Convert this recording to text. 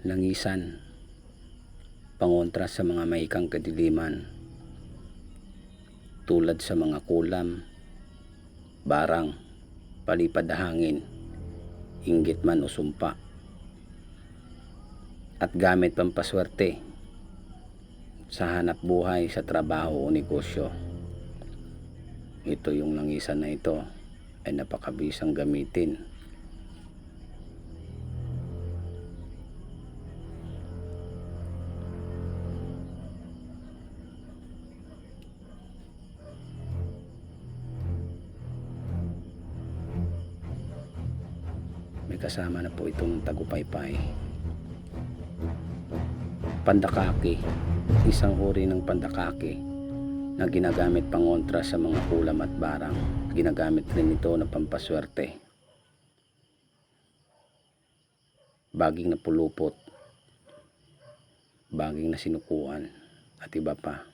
langisan, pangontra sa mga mahikang kadiliman, tulad sa mga kulam, barang, palipad na hangin, inggit man o sumpa, at gamit pampaswerte sa hanap buhay, sa trabaho o negosyo. Ito yung langisan na ito ay napakabisang gamitin. May kasama na po itong tagupaypay. Pandakaki, isang uri ng pandakaki na ginagamit pangontra sa mga kulam at barang. Ginagamit rin ito na pampaswerte, baging na pulupot, baging na sinukuan, at iba pa.